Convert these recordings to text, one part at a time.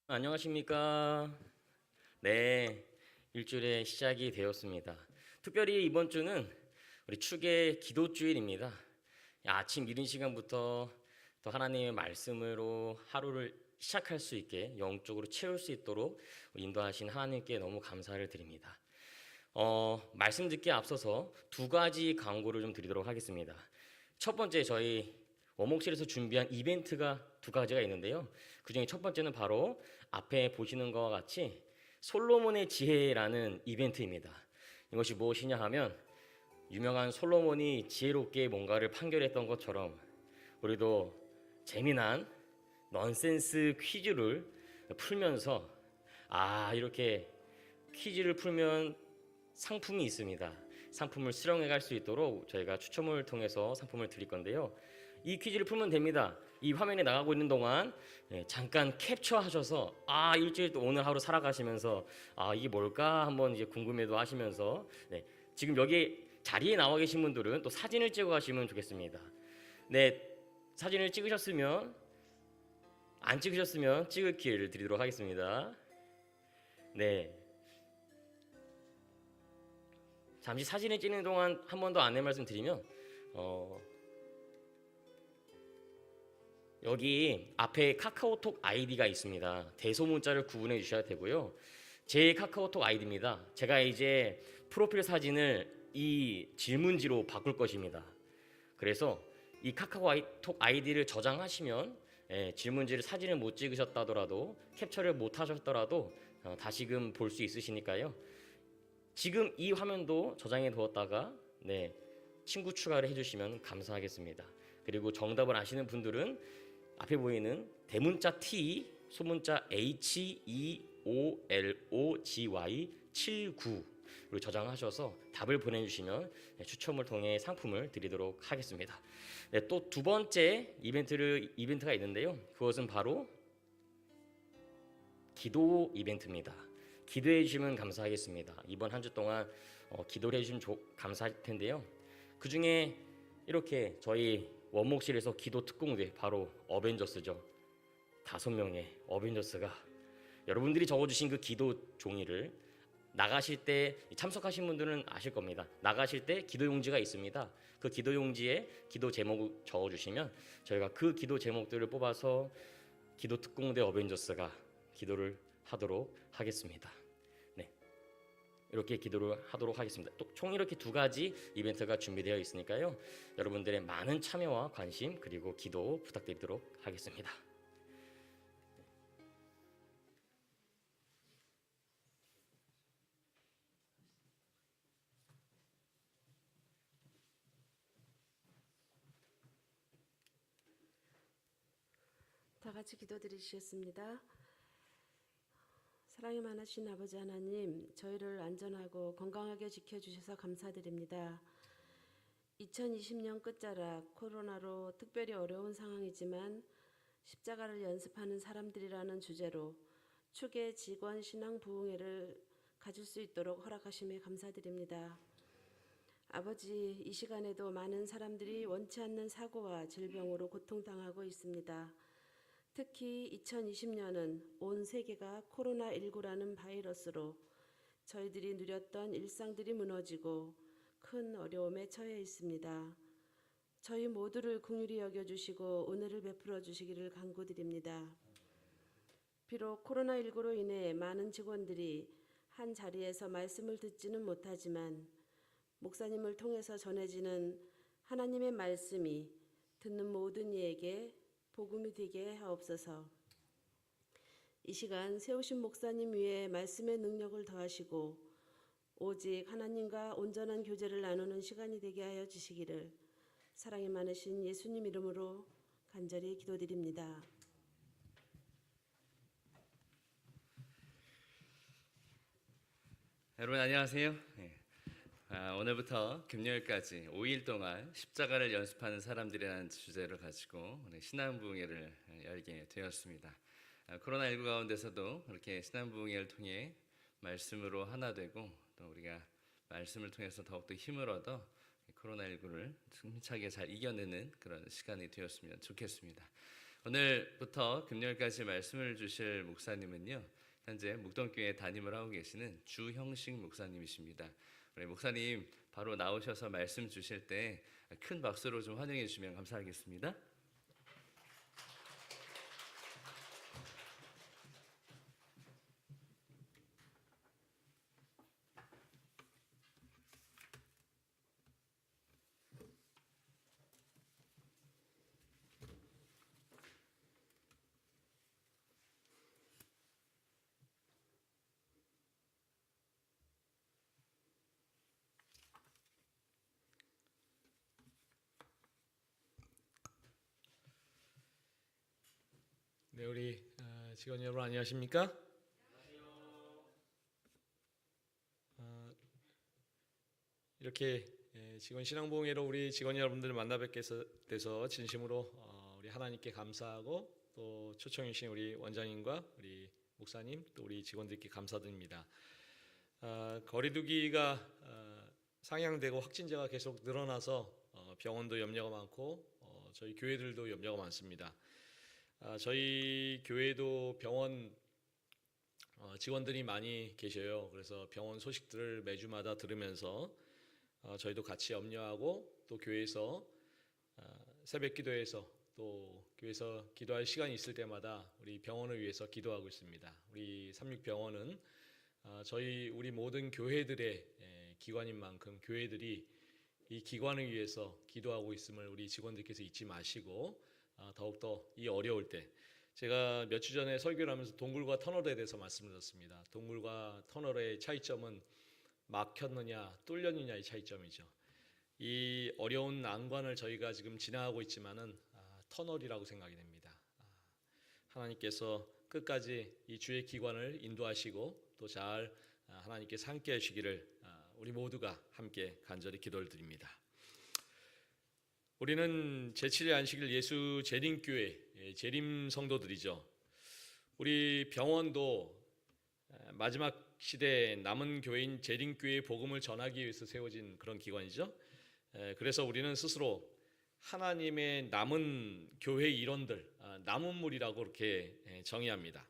안녕하십니까. 네, 일주일의 시작이 되었습니다. 특별히 이번 주는 우리 축의 기도주일입니다. 아침 이른 시간부터 또 하나님의 말씀으로 하루를 시작할 수 있게 영적으로 채울 수 있도록 인도하신 하나님께 너무 감사를 드립니다. 말씀 듣기에 앞서서 두 가지 광고를 좀 드리도록 하겠습니다. 첫 번째, 저희 원목실에서 준비한 이벤트가 두 가지가 있는데요. 그중에 첫 번째는 바로 앞에 보시는 것과 같이 솔로몬의 지혜라는 이벤트입니다. 이것이 무엇이냐 하면 유명한 솔로몬이 지혜롭게 뭔가를 판결했던 것처럼 우리도 재미난 넌센스 퀴즈를 풀면서 이렇게 퀴즈를 풀면 상품이 있습니다. 상품을 수령해 갈 수 있도록 저희가 추첨을 통해서 상품을 드릴 건데요. 이 퀴즈를 풀면 됩니다. 이 화면에 나가고 있는 동안 잠깐 캡처하셔서 일주일 또 오늘 하루 살아가시면서 이게 뭘까 한번 이제 궁금해도 하시면서 지금 여기 자리에 나와 계신 분들은 또 사진을 찍어 가시면 좋겠습니다. 사진을 찍으셨으면 안 찍으셨으면 찍을 기회를 드리도록 하겠습니다. 잠시 사진을 찍는 동안 한 번 더 안내 말씀드리면 여기 앞에 카카오톡 아이디가 있습니다. 대소문자를 구분해 주셔야 되고요. 제 카카오톡 아이디입니다. 제가 이제 프로필 사진을 이 질문지로 바꿀 것입니다. 그래서 이 카카오톡 아이디를 저장하시면 질문지를 사진을 못 찍으셨다더라도 캡처를 못 하셨더라도 다시금 볼 수 있으시니까요. 지금 이 화면도 저장해 두었다가 친구 추가를 해주시면 감사하겠습니다. 그리고 정답을 아시는 분들은 앞에 보이는 대문자 T, 소문자 HEOLOGY 79로 저장하셔서 답을 보내주시면 추첨을 통해 상품을 드리도록 하겠습니다. 또 두 번째 이벤트가 있는데요. 그것은 바로 기도 이벤트입니다. 기도해 주시면 감사하겠습니다. 이번 한 주 동안 기도를 해주시면 감사할 텐데요. 그 중에 이렇게 저희 원목실에서 기도 특공대, 바로 어벤져스죠. 5명의 어벤져스가 여러분들이 적어주신 그 기도 종이를 나가실 때, 참석하신 분들은 아실 겁니다. 나가실 때 기도 용지가 있습니다. 그 기도 용지에 기도 제목을 적어주시면 저희가 그 기도 제목들을 뽑아서 기도 특공대 어벤져스가 기도를 하도록 하겠습니다. 이렇게 기도를 하도록 하겠습니다. 또 총 이렇게 두 가지 이벤트가 준비되어 있으니까요. 여러분들의 많은 참여와 관심 그리고 기도 부탁드리도록 하겠습니다. 다 같이 기도드리시겠습니다. 사랑이 많으신 아버지 하나님, 저희를 안전하고 건강하게 지켜주셔서 감사드립니다. 2020년 끝자락 코로나로 특별히 어려운 상황이지만 십자가를 연습하는 사람들이라는 주제로 축의 직원 신앙 부흥회를 가질 수 있도록 허락하심에 감사드립니다. 아버지, 이 시간에도 많은 사람들이 원치 않는 사고와 질병으로 고통당하고 있습니다. 특히 2020년은 온 세계가 코로나19라는 바이러스로 저희들이 누렸던 일상들이 무너지고 큰 어려움에 처해 있습니다. 저희 모두를 긍휼히 여겨주시고 은혜를 베풀어 주시기를 간구드립니다. 비록 코로나19로 인해 많은 직원들이 한 자리에서 말씀을 듣지는 못하지만 목사님을 통해서 전해지는 하나님의 말씀이 듣는 모든 이에게 복음이 되게 하옵소서. 이 시간 세우신 목사님 위에 말씀의 능력을 더하시고 오직 하나님과 온전한 교제를 나누는 시간이 되게 하여 주시기를 사랑이 많으신 예수님 이름으로 간절히 기도드립니다. 여러분 안녕하세요. 오늘부터 금요일까지 5일 동안 십자가를 연습하는 사람들이라는 주제를 가지고 오늘 신앙부흥회를 열게 되었습니다. 코로나19 가운데서도 이렇게 신앙부흥회를 통해 말씀으로 하나 되고 또 우리가 말씀을 통해서 더욱더 힘을 얻어 코로나19를 힘차게 잘 이겨내는 그런 시간이 되었으면 좋겠습니다. 오늘부터 금요일까지 말씀을 주실 목사님은요, 현재 묵동교회 담임을 하고 계시는 주형식 목사님이십니다. 우리 목사님 바로 나오셔서 말씀 주실 때 큰 박수로 좀 환영해 주시면 감사하겠습니다. 네, 우리 직원 여러분 안녕하십니까? 이렇게 직원 신앙부흥회로 우리 직원 여러분들을 만나 뵙게 돼서 진심으로 우리 하나님께 감사하고 또 초청해 주신 우리 원장님과 우리 목사님 또 우리 직원들께 감사드립니다. 거리두기가 상향되고 확진자가 계속 늘어나서 병원도 염려가 많고 저희 교회들도 염려가 많습니다. 저희 교회도 병원 직원들이 많이 계셔요. 그래서 병원 소식들을 매주마다 들으면서 저희도 같이 염려하고 또 교회에서 새벽 기도에서 또 교회에서 기도할 시간이 있을 때마다 우리 병원을 위해서 기도하고 있습니다. 우리 삼육병원은 우리 모든 교회들의 기관인 만큼 교회들이 이 기관을 위해서 기도하고 있음을 우리 직원들께서 잊지 마시고 더욱더 이 어려울 때 제가 몇 주 전에 설교를 하면서 동굴과 터널에 대해서 말씀을 드렸습니다. 동굴과 터널의 차이점은 막혔느냐 뚫렸느냐의 차이점이죠. 이 어려운 난관을 저희가 지금 지나가고 있지만은 터널이라고 생각이 됩니다. 하나님께서 끝까지 이 주의 기관을 인도하시고 또 잘 하나님께서 함께 하시기를 우리 모두가 함께 간절히 기도를 드립니다. 우리는 제7일 안식일 예수 재림교회 재림 성도들이죠. 우리 병원도 마지막 시대에 남은 교회인 재림교회의 복음을 전하기 위해서 세워진 그런 기관이죠. 그래서 우리는 스스로 하나님의 남은 교회 일원들, 남은 물이라고 그렇게 정의합니다.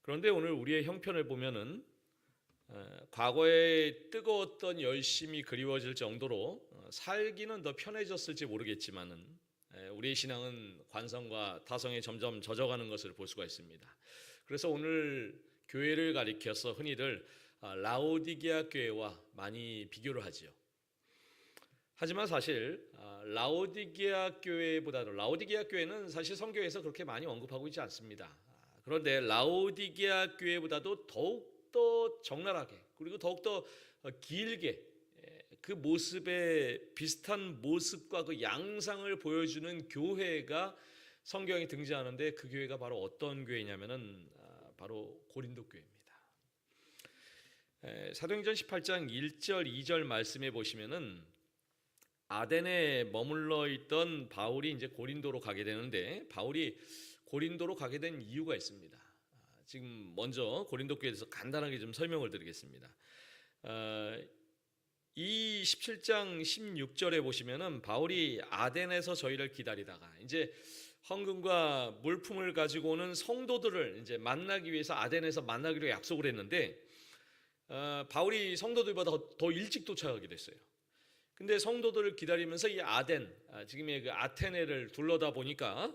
그런데 오늘 우리의 형편을 보면은 과거에 뜨거웠던 열심이 그리워질 정도로 살기는 더 편해졌을지 모르겠지만은 우리의 신앙은 관성과 타성에 점점 젖어가는 것을 볼 수가 있습니다. 그래서 오늘 교회를 가리켜서 흔히들 라오디게아 교회와 많이 비교를 하지요. 하지만 사실 라오디게아 교회보다도 라오디게아 교회는 사실 성경에서 그렇게 많이 언급하고 있지 않습니다. 그런데 라오디게아 교회보다도 더욱더 적나라하게 그리고 더욱더 길게 그 모습에 비슷한 모습과 그 양상을 보여주는 교회가 성경에 등장하는데 그 교회가 바로 어떤 교회냐면은 바로 고린도 교회입니다. 사도행전 18장 1절 2절 말씀에 보시면은 아덴에 머물러 있던 바울이 이제 고린도로 가게 되는데 바울이 고린도로 가게 된 이유가 있습니다. 지금 먼저 고린도 교회에 대해서 간단하게 좀 설명을 드리겠습니다. 이 17장 16절에 보시면은 바울이 아덴에서 저희를 기다리다가 이제 헌금과 물품을 가지고 오는 성도들을 이제 만나기 위해서 아덴에서 만나기로 약속을 했는데 바울이 성도들보다 더 일찍 도착하게 됐어요. 근데 성도들을 기다리면서 이 지금의 그 아테네를 둘러다 보니까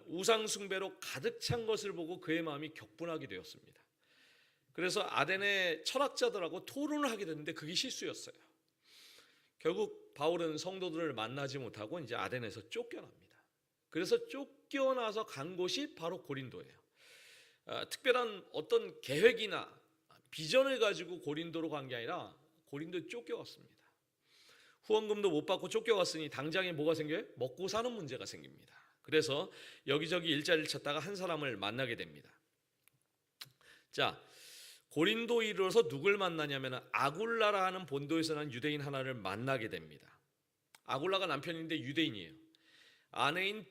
우상 숭배로 가득 찬 것을 보고 그의 마음이 격분하게 되었습니다. 그래서 아덴의 철학자들하고 토론을 하게 됐는데 그게 실수였어요. 결국 바울은 성도들을 만나지 못하고 이제 아덴에서 쫓겨납니다. 그래서 쫓겨나서 간 곳이 바로 고린도예요. 특별한 어떤 계획이나 비전을 가지고 고린도로 간 게 아니라 고린도에 쫓겨갔습니다. 후원금도 못 받고 쫓겨갔으니 당장에 뭐가 생겨요? 먹고 사는 문제가 생깁니다. 그래서 여기저기 일자리를 찾다가 한 사람을 만나게 됩니다. 자, 고린도에 이르러서 누굴 만나냐면 아굴라라 하는 본도에서 난 유대인 하나를 만나게 됩니다. 아굴라가 남편인데 유대인이에요. 아내인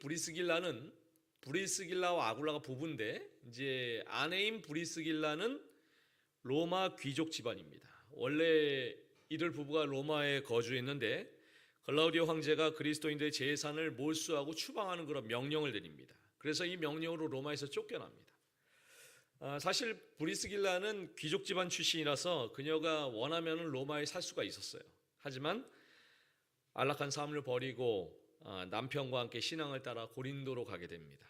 브리스길라와 아굴라가 부부인데 이제 아내인 브리스길라는 로마 귀족 집안입니다. 원래 이들 부부가 로마에 거주했는데 글라우디오 황제가 그리스도인들의 재산을 몰수하고 추방하는 그런 명령을 내립니다. 그래서 이 명령으로 로마에서 쫓겨납니다. 사실 브리스길라는 귀족 집안 출신이라서 그녀가 원하면 로마에 살 수가 있었어요. 하지만 안락한 삶을 버리고 남편과 함께 신앙을 따라 고린도로 가게 됩니다.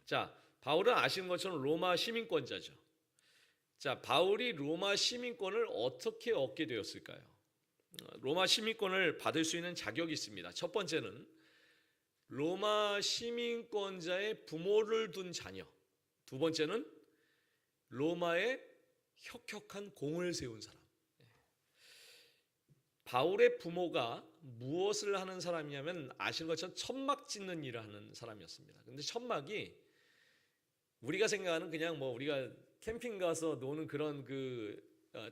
자, 바울은 아시는 것처럼 로마 시민권자죠. 자, 바울이 로마 시민권을 어떻게 얻게 되었을까요? 로마 시민권을 받을 수 있는 자격이 있습니다. 첫 번째는 로마 시민권자의 부모를 둔 자녀. 두 번째는 로마에 혁혁한 공을 세운 사람. 바울의 부모가 무엇을 하는 사람이냐면 아시는 것처럼 천막 짓는 일을 하는 사람이었습니다. 근데 천막이 우리가 생각하는 그냥 뭐 우리가 캠핑 가서 노는 그런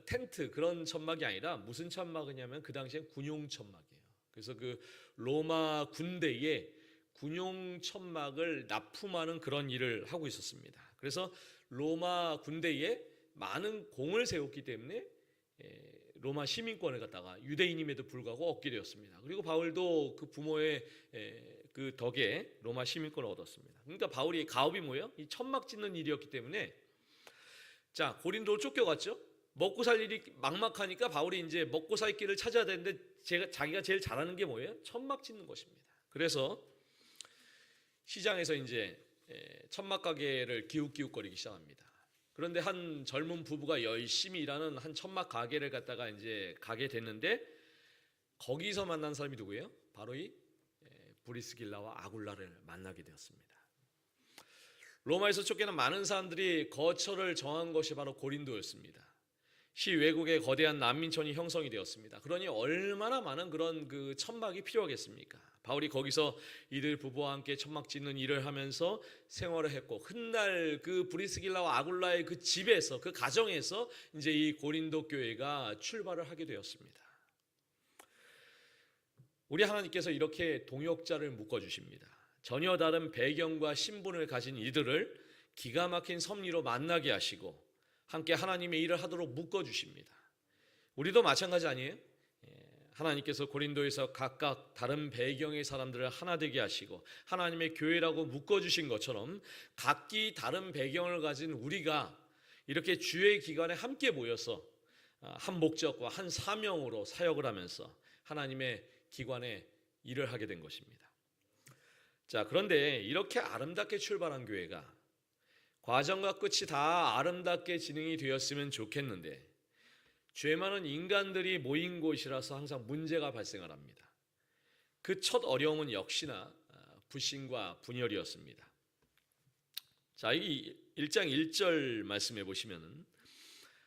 텐트 그런 천막이 아니라 무슨 천막이냐면 그 당시엔 군용 천막이에요. 그래서 그 로마 군대에 군용 천막을 납품하는 그런 일을 하고 있었습니다. 그래서 로마 군대에 많은 공을 세웠기 때문에 로마 시민권을 갖다가 유대인임에도 불구하고 얻게 되었습니다. 그리고 바울도 그 부모의 그 덕에 로마 시민권을 얻었습니다. 그러니까 바울이 가업이 뭐예요? 이 천막 짓는 일이었기 때문에 자, 고린도로 쫓겨갔죠. 먹고 살 일이 막막하니까 바울이 이제 먹고 살 길을 찾아야 되는데 자기가 제일 잘하는 게 뭐예요? 천막 짓는 것입니다. 그래서 시장에서 이제 천막 가게를 기웃기웃거리기 시작합니다. 그런데 한 젊은 부부가 열심히 일하는 한 천막 가게를 갖다가 이제 가게 됐는데 거기서 만난 사람이 누구예요? 바로 이 브리스길라와 아굴라를 만나게 되었습니다. 로마에서 쫓겨난 많은 사람들이 거처를 정한 것이 바로 고린도였습니다. 시외국에 거대한 난민촌이 형성이 되었습니다. 그러니 얼마나 많은 그런 그 천막이 필요하겠습니까? 바울이 거기서 이들 부부와 함께 천막 짓는 일을 하면서 생활을 했고 훗날 그 브리스길라와 아굴라의 그 집에서 그 가정에서 이제 이 고린도 교회가 출발을 하게 되었습니다. 우리 하나님께서 이렇게 동역자를 묶어 주십니다. 전혀 다른 배경과 신분을 가진 이들을 기가 막힌 섭리로 만나게 하시고 함께 하나님의 일을 하도록 묶어 주십니다. 우리도 마찬가지 아니에요? 하나님께서 고린도에서 각각 다른 배경의 사람들을 하나 되게 하시고 하나님의 교회라고 묶어 주신 것처럼 각기 다른 배경을 가진 우리가 이렇게 주의 기관에 함께 모여서 한 목적과 한 사명으로 사역을 하면서 하나님의 기관에 일을 하게 된 것입니다. 자, 그런데 이렇게 아름답게 출발한 교회가 과정과 끝이 다 아름답게 진행이 되었으면 좋겠는데 죄 많은 인간들이 모인 곳이라서 항상 문제가 발생을 합니다. 그 첫 어려움은 역시나 불신과 분열이었습니다. 자, 이 1장 1절 말씀해 보시면은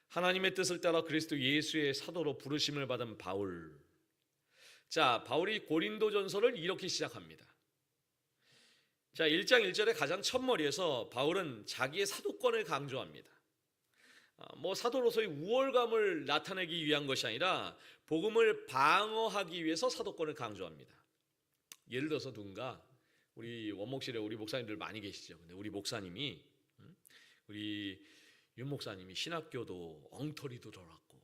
하나님의 뜻을 따라 그리스도 예수의 사도로 부르심을 받은 바울. 자, 바울이 고린도전서를 이렇게 시작합니다. 자, 1장 1절의 가장 첫머리에서 바울은 자기의 사도권을 강조합니다. 사도로서의 우월감을 나타내기 위한 것이 아니라 복음을 방어하기 위해서 사도권을 강조합니다. 예를 들어서 누군가 우리 원목실에 우리 목사님들 많이 계시죠. 근데 우리 목사님이 우리 윤 목사님이 신학교도 엉터리도 들어갔고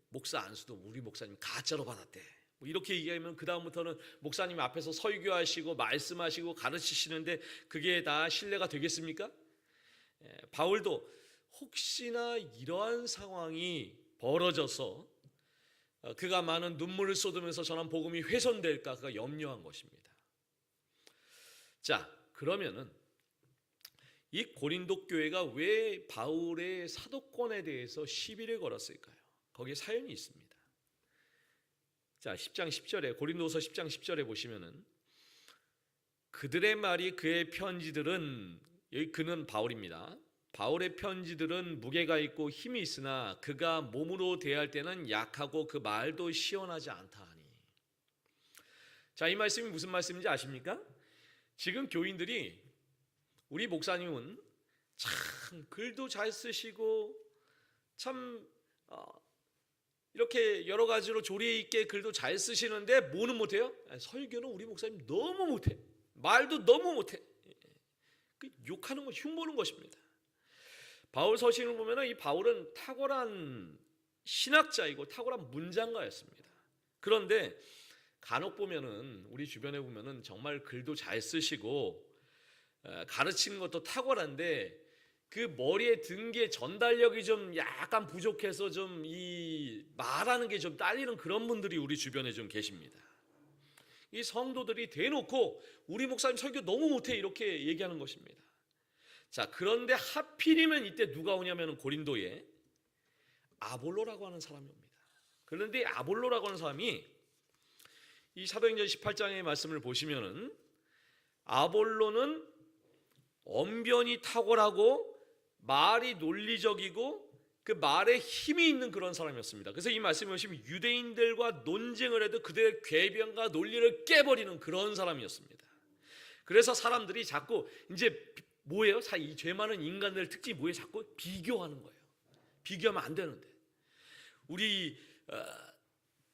목사 안수도 우리 목사님 가짜로 받았대. 이렇게 얘기하면 그 다음부터는 목사님 앞에서 설교하시고 말씀하시고 가르치시는데 그게 다 신뢰가 되겠습니까? 바울도 혹시나 이러한 상황이 벌어져서 그가 많은 눈물을 쏟으면서 전한 복음이 훼손될까 그가 염려한 것입니다. 자, 그러면은 이 고린도 교회가 왜 바울의 사도권에 대해서 시비를 걸었을까요? 거기에 사연이 있습니다. 자, 10장 10절에 고린도서 10장 10절에 보시면은 그들의 말이 그의 편지들은, 여기 그는 바울입니다. 바울의 편지들은 무게가 있고 힘이 있으나 그가 몸으로 대할 때는 약하고 그 말도 시원하지 않다 하니. 자, 이 말씀이 무슨 말씀인지 아십니까? 지금 교인들이, 우리 목사님은 참 글도 잘 쓰시고 참 이렇게 여러 가지로 조리 있게 글도 잘 쓰시는데 뭐는 못해요? 설교는 우리 목사님 너무 못해. 말도 너무 못해. 욕하는 것, 흉보는 것입니다. 바울 서신을 보면 이 바울은 탁월한 신학자이고 탁월한 문장가였습니다. 그런데 간혹 보면은 우리 주변에 보면은 정말 글도 잘 쓰시고 가르치는 것도 탁월한데 그 머리에 든 게 전달력이 좀 약간 부족해서 좀 이 말하는 게 좀 딸리는 그런 분들이 우리 주변에 좀 계십니다. 이 성도들이 대놓고 우리 목사님 설교 너무 못해 이렇게 얘기하는 것입니다. 자, 그런데 하필이면 이때 누가 오냐면 고린도에 아볼로라고 하는 사람이 옵니다. 그런데 아볼로라고 하는 사람이 이 사도행전 18장의 말씀을 보시면은 아볼로는 언변이 탁월하고 말이 논리적이고 그 말에 힘이 있는 그런 사람이었습니다. 그래서 이 말씀을 보시면 유대인들과 논쟁을 해도 그들의 궤변과 논리를 깨버리는 그런 사람이었습니다. 그래서 사람들이 자꾸 이제 뭐예요? 이 죄 많은 인간들 특징이 뭐예요? 자꾸 비교하는 거예요. 비교하면 안 되는데 우리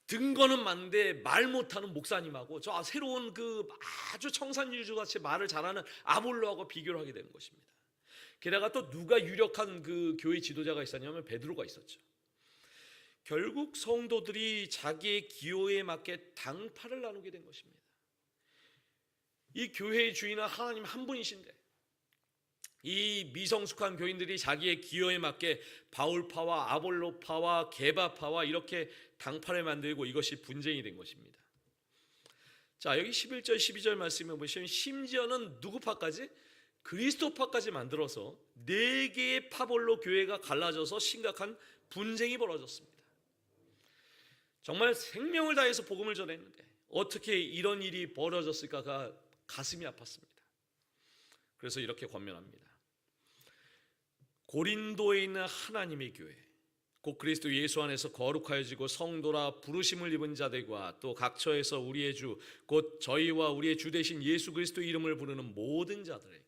등거는 많은데 말 못하는 목사님하고 저 새로운 그 아주 청산유주같이 말을 잘하는 아볼로하고 비교를 하게 되는 것입니다. 게다가 또 누가 유력한 그 교회 지도자가 있었냐면 베드로가 있었죠. 결국 성도들이 자기의 기호에 맞게 당파를 나누게 된 것입니다. 이 교회의 주인은 하나님 한 분이신데 이 미성숙한 교인들이 자기의 기호에 맞게 바울파와 아볼로파와 게바파와 이렇게 당파를 만들고 이것이 분쟁이 된 것입니다. 자, 여기 11절 12절 말씀에 보시면 심지어는 누구 파까지? 그리스도파까지 만들어서 4개의 파볼로 교회가 갈라져서 심각한 분쟁이 벌어졌습니다. 정말 생명을 다해서 복음을 전했는데 어떻게 이런 일이 벌어졌을까가 가슴이 아팠습니다. 그래서 이렇게 권면합니다. 고린도에 있는 하나님의 교회, 곧 그리스도 예수 안에서 거룩하여지고 성도라 부르심을 입은 자들과 또 각처에서 우리의 주, 곧 저희와 우리의 주 되신 예수 그리스도 이름을 부르는 모든 자들에게.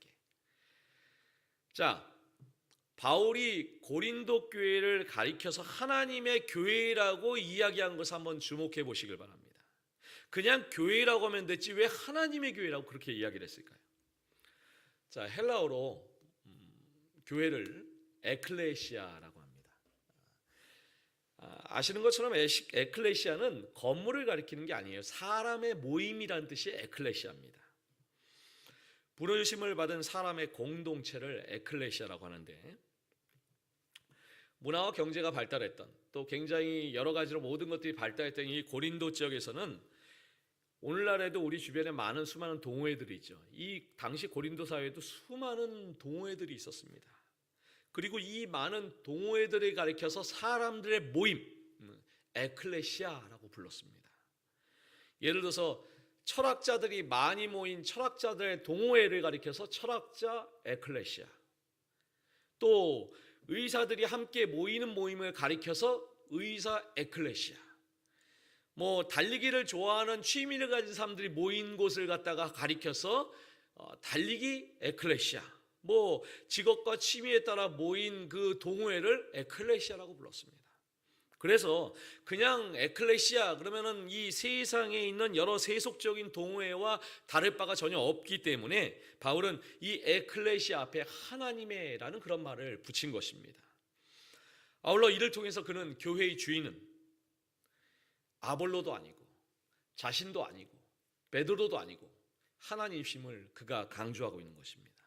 자, 바울이 고린도 교회를 가리켜서 하나님의 교회라고 이야기한 것을 한번 주목해 보시길 바랍니다. 그냥 교회라고 하면 됐지 왜 하나님의 교회라고 그렇게 이야기를 했을까요? 자, 헬라어로 교회를 에클레시아라고 합니다. 아시는 것처럼 에클레시아는 건물을 가리키는 게 아니에요. 사람의 모임이라는 뜻이 에클레시아입니다. 부르심을 받은 사람의 공동체를 에클레시아라고 하는데 문화와 경제가 발달했던 또 굉장히 여러 가지로 모든 것들이 발달했던 이 고린도 지역에서는 오늘날에도 우리 주변에 많은 수많은 동호회들이 있죠. 이 당시 고린도 사회에도 수많은 동호회들이 있었습니다. 그리고 이 많은 동호회들을 가리켜서 사람들의 모임, 에클레시아라고 불렀습니다. 예를 들어서 철학자들이 많이 모인 철학자들의 동호회를 가리켜서 철학자 에클레시아, 또 의사들이 함께 모이는 모임을 가리켜서 의사 에클레시아, 뭐 달리기를 좋아하는 취미를 가진 사람들이 모인 곳을 갖다가 가리켜서 달리기 에클레시아, 뭐 직업과 취미에 따라 모인 그 동호회를 에클레시아라고 불렀습니다. 그래서 그냥 에클레시아 그러면은 이 세상에 있는 여러 세속적인 동호회와 다를 바가 전혀 없기 때문에 바울은 이 에클레시아 앞에 하나님의라는 그런 말을 붙인 것입니다. 아울러 이를 통해서 그는 교회의 주인은 아볼로도 아니고 자신도 아니고 베드로도 아니고 하나님이심을 그가 강조하고 있는 것입니다.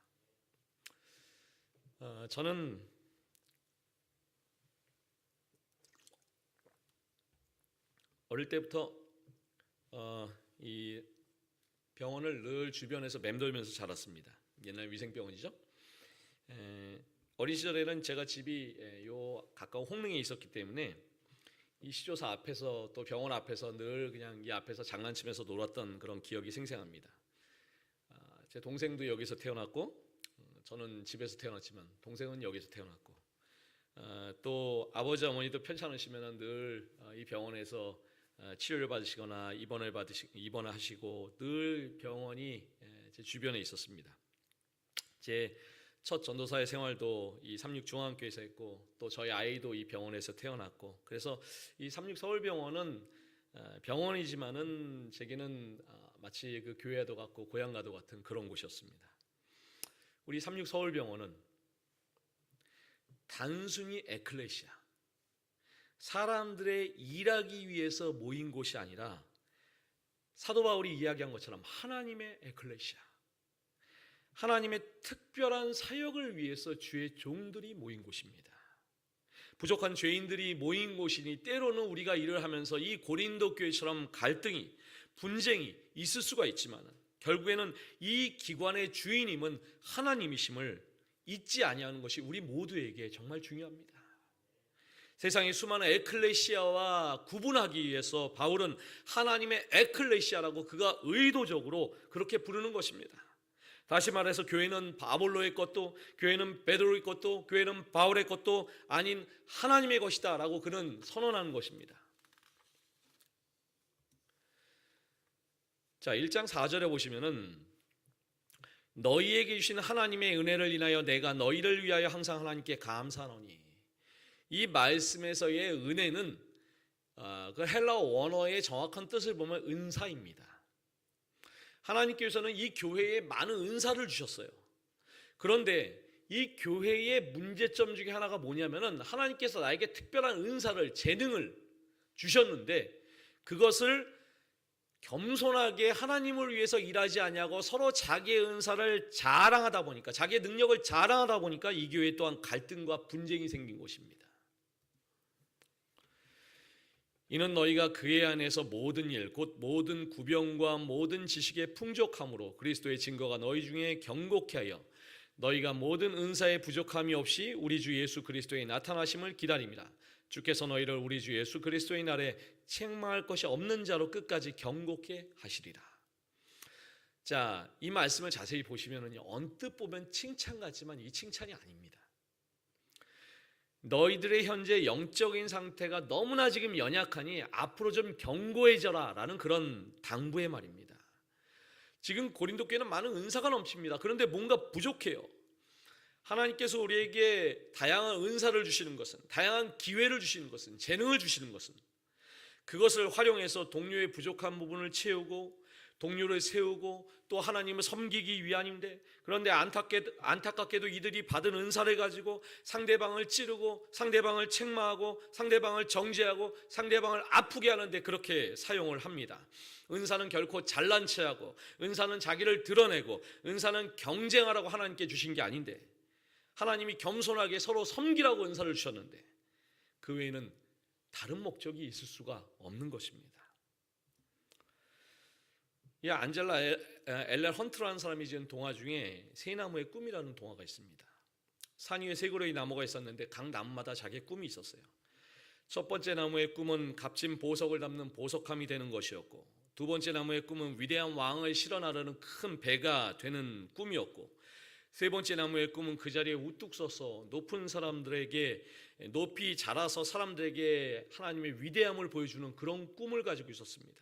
저는 어릴 때부터 이 병원을 늘 주변에서 맴돌면서 자랐습니다. 옛날 위생병원이죠. 어린 시절에는 제가 집이 요 가까운 홍릉에 있었기 때문에 이 시조사 앞에서 또 병원 앞에서 늘 그냥 이 앞에서 장난치면서 놀았던 그런 기억이 생생합니다. 제 동생도 여기서 태어났고 저는 집에서 태어났지만 동생은 여기서 태어났고 또 아버지 어머니도 편찮으시면 늘 이 병원에서 치료를 받으시거나 입원하시고 늘 병원이 제 주변에 있었습니다. 제 첫 전도사의 생활도 이 삼육중앙교회에서 했고 또 저희 아이도 이 병원에서 태어났고 그래서 이 삼육서울병원은 병원이지만은 제게는 마치 그 교회와도 같고 고향과도 같은 그런 곳이었습니다. 우리 삼육서울병원은 단순히 에클레시아 사람들의 일하기 위해서 모인 곳이 아니라 사도 바울이 이야기한 것처럼 하나님의 에클레시아 하나님의 특별한 사역을 위해서 주의 종들이 모인 곳입니다. 부족한 죄인들이 모인 곳이니 때로는 우리가 일을 하면서 이 고린도 교회처럼 갈등이 분쟁이 있을 수가 있지만 결국에는 이 기관의 주인임은 하나님이심을 잊지 아니하는 것이 우리 모두에게 정말 중요합니다. 세상의 수많은 에클레시아와 구분하기 위해서 바울은 하나님의 에클레시아라고 그가 의도적으로 그렇게 부르는 것입니다. 다시 말해서 교회는 아볼로의 것도 교회는 베드로의 것도 교회는 바울의 것도 아닌 하나님의 것이다 라고 그는 선언하는 것입니다. 자, 1장 4절에 보시면은 너희에게 주신 하나님의 은혜를 인하여 내가 너희를 위하여 항상 하나님께 감사하노니 이 말씀에서의 은혜는 그 헬라어 원어의 정확한 뜻을 보면 은사입니다. 하나님께서는 이 교회에 많은 은사를 주셨어요. 그런데 이 교회의 문제점 중에 하나가 뭐냐면은 하나님께서 나에게 특별한 은사를 재능을 주셨는데 그것을 겸손하게 하나님을 위해서 일하지 아니하고 서로 자기의 은사를 자랑하다 보니까 자기의 능력을 자랑하다 보니까 이 교회에 또한 갈등과 분쟁이 생긴 것입니다. 이는 너희가 그의 안에서 모든 일 곧 모든 구병과 모든 지식의 풍족함으로 그리스도의 증거가 너희 중에 경고케 하여 너희가 모든 은사의 부족함이 없이 우리 주 예수 그리스도의 나타나심을 기다립니다. 주께서 너희를 우리 주 예수 그리스도의 날에 책망할 것이 없는 자로 끝까지 경고케 하시리라. 자, 이 말씀을 자세히 보시면은요, 언뜻 보면 칭찬 같지만 이 칭찬이 아닙니다. 너희들의 현재 영적인 상태가 너무나 지금 연약하니 앞으로 좀 견고해져라 라는 그런 당부의 말입니다. 지금 고린도 교회는 많은 은사가 넘칩니다. 그런데 뭔가 부족해요. 하나님께서 우리에게 다양한 은사를 주시는 것은, 다양한 기회를 주시는 것은, 재능을 주시는 것은 그것을 활용해서 동료의 부족한 부분을 채우고 동료를 세우고 또 하나님을 섬기기 위함인데, 그런데 안타깝게도 이들이 받은 은사를 가지고 상대방을 찌르고 상대방을 책망하고 상대방을 정죄하고 상대방을 아프게 하는데 그렇게 사용을 합니다. 은사는 결코 잘난 체하고 은사는 자기를 드러내고 은사는 경쟁하라고 하나님께 주신 게 아닌데, 하나님이 겸손하게 서로 섬기라고 은사를 주셨는데 그 외에는 다른 목적이 있을 수가 없는 것입니다. 이 안젤라 엘렐 헌트라는 사람이 지은 동화 중에 세 나무의 꿈이라는 동화가 있습니다. 산 위에 세 그루의 나무가 있었는데 각 나무마다 자기의 꿈이 있었어요. 첫 번째 나무의 꿈은 값진 보석을 담는 보석함이 되는 것이었고, 두 번째 나무의 꿈은 위대한 왕을 실어 나르는 큰 배가 되는 꿈이었고, 세 번째 나무의 꿈은 그 자리에 우뚝 서서 높은 사람들에게 높이 자라서 사람들에게 하나님의 위대함을 보여주는 그런 꿈을 가지고 있었습니다.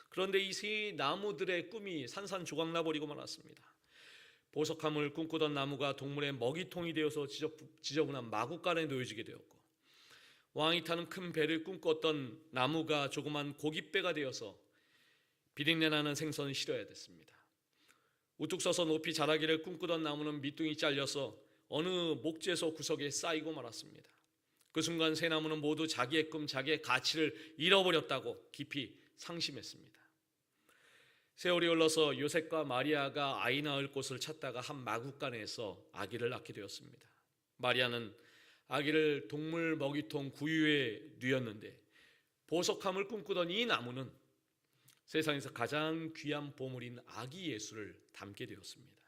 그런데 이 세 나무들의 꿈이 산산조각 나버리고 말았습니다. 보석함을 꿈꾸던 나무가 동물의 먹이통이 되어서 지저분한 마구간에 놓여지게 되었고, 왕이 타는 큰 배를 꿈꿨던 나무가 조그만 고깃배가 되어서 비린내 나는 생선을 실어야 됐습니다. 우뚝 서서 높이 자라기를 꿈꾸던 나무는 밑둥이 잘려서 어느 목재소 구석에 쌓이고 말았습니다. 그 순간 세 나무는 모두 자기의 꿈, 자기의 가치를 잃어버렸다고 깊이 상심했습니다. 세월이 흘러서 요셉과 마리아가 아이 낳을 곳을 찾다가 한 마구간에서 아기를 낳게 되었습니다. 마리아는 아기를 동물 먹이통 구유에 뉘었는데 보석함을 꿈꾸던 이 나무는 세상에서 가장 귀한 보물인 아기 예수를 담게 되었습니다.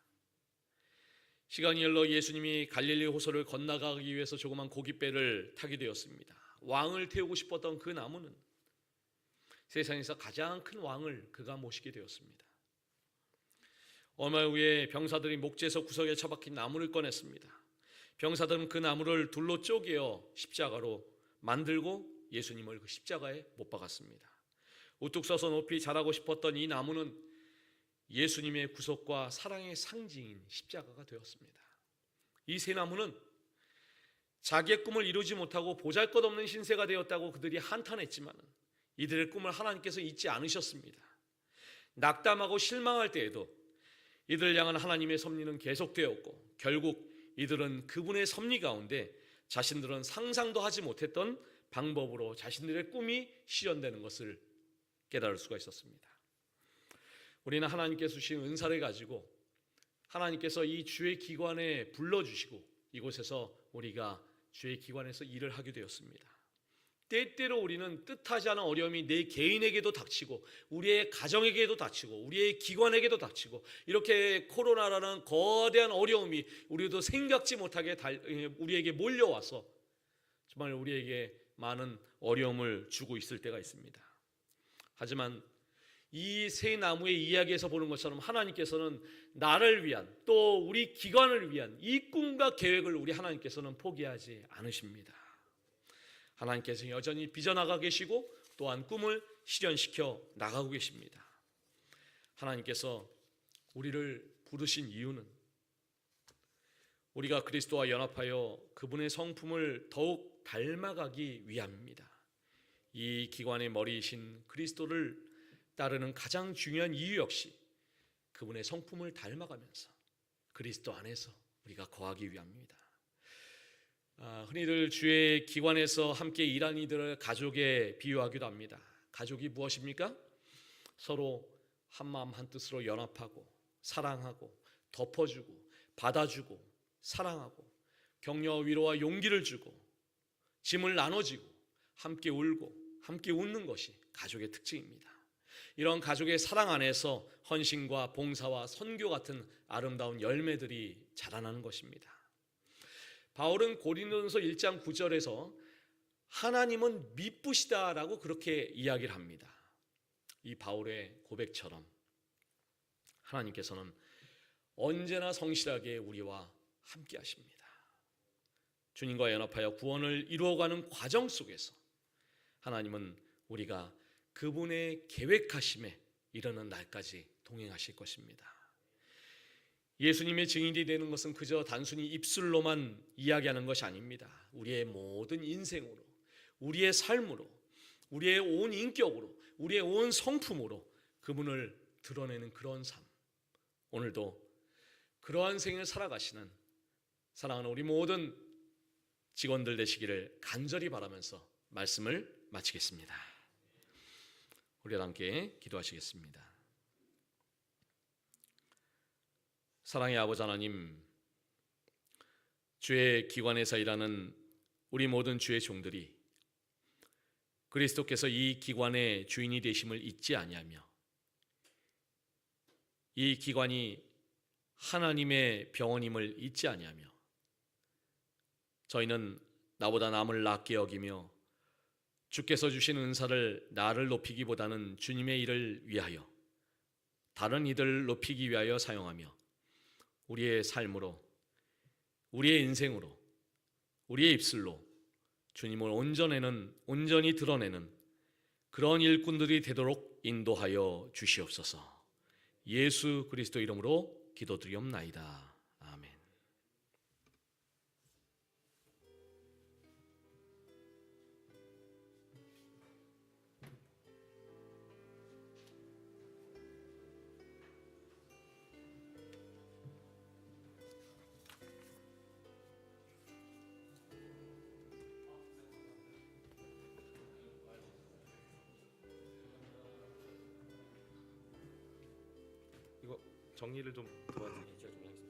시간이 흘러 예수님이 갈릴리 호수를 건너가기 위해서 조그만 고깃배를 타게 되었습니다. 왕을 태우고 싶었던 그 나무는 세상에서 가장 큰 왕을 그가 모시게 되었습니다. 얼마 후에 병사들이 목재에서 구석에 처박힌 나무를 꺼냈습니다. 병사들은 그 나무를 둘로 쪼개어 십자가로 만들고 예수님을 그 십자가에 못 박았습니다. 우뚝 서서 높이 자라고 싶었던 이 나무는 예수님의 구속과 사랑의 상징인 십자가가 되었습니다. 이 세 나무는 자기의 꿈을 이루지 못하고 보잘것없는 신세가 되었다고 그들이 한탄했지만 이들의 꿈을 하나님께서 잊지 않으셨습니다. 낙담하고 실망할 때에도 이들을 향한 하나님의 섭리는 계속되었고 결국 이들은 그분의 섭리 가운데 자신들은 상상도 하지 못했던 방법으로 자신들의 꿈이 실현되는 것을 깨달을 수가 있었습니다. 우리는 하나님께서 주신 은사를 가지고 하나님께서 이 주의 기관에 불러주시고 이곳에서 우리가 주의 기관에서 일을 하게 되었습니다. 때때로 우리는 뜻하지 않은 어려움이 내 개인에게도 닥치고 우리의 가정에게도 닥치고 우리의 기관에게도 닥치고 이렇게 코로나라는 거대한 어려움이 우리도 생각지 못하게 우리에게 몰려와서 정말 우리에게 많은 어려움을 주고 있을 때가 있습니다. 하지만 이 세 나무의 이야기에서 보는 것처럼 하나님께서는 나를 위한 또 우리 기관을 위한 이 꿈과 계획을 우리 하나님께서는 포기하지 않으십니다. 하나님께서 여전히 빚어나가 계시고 또한 꿈을 실현시켜 나가고 계십니다. 하나님께서 우리를 부르신 이유는 우리가 그리스도와 연합하여 그분의 성품을 더욱 닮아가기 위함입니다. 이 기관의 머리이신 그리스도를 따르는 가장 중요한 이유 역시 그분의 성품을 닮아가면서 그리스도 안에서 우리가 거하기 위함입니다. 흔히들 주의 기관에서 함께 일하는 이들을 가족에 비유하기도 합니다. 가족이 무엇입니까? 서로 한마음 한뜻으로 연합하고 사랑하고 덮어주고 받아주고 사랑하고 격려 위로와 용기를 주고 짐을 나눠지고 함께 울고 함께 웃는 것이 가족의 특징입니다. 이런 가족의 사랑 안에서 헌신과 봉사와 선교 같은 아름다운 열매들이 자라나는 것입니다. 바울은 고린도전서 1장 9절에서 하나님은 미쁘시다라고 그렇게 이야기를 합니다. 이 바울의 고백처럼 하나님께서는 언제나 성실하게 우리와 함께 하십니다. 주님과 연합하여 구원을 이루어가는 과정 속에서 하나님은 우리가 그분의 계획하심에 이르는 날까지 동행하실 것입니다. 예수님의 증인이 되는 것은 그저 단순히 입술로만 이야기하는 것이 아닙니다. 우리의 모든 인생으로, 우리의 삶으로, 우리의 온 인격으로, 우리의 온 성품으로 그분을 드러내는 그런 삶. 오늘도 그러한 생을 살아가시는 사랑하는 우리 모든 직원들 되시기를 간절히 바라면서 말씀을 마치겠습니다. 우리 함께 기도하시겠습니다. 사랑의 아버지 하나님, 주의 기관에서 일하는 우리 모든 주의 종들이 그리스도께서 이 기관의 주인이 되심을 잊지 아니하며 이 기관이 하나님의 병원임을 잊지 아니하며 저희는 나보다 남을 낮게 여기며 주께서 주신 은사를 나를 높이기보다는 주님의 일을 위하여 다른 이들을 높이기 위하여 사용하며 우리의 삶으로 우리의 인생으로 우리의 입술로 주님을 온전히 드러내는 그런 일꾼들이 되도록 인도하여 주시옵소서. 예수 그리스도 이름으로 기도드리옵나이다. 아멘. 이거 정리를 좀 도와드릴게요.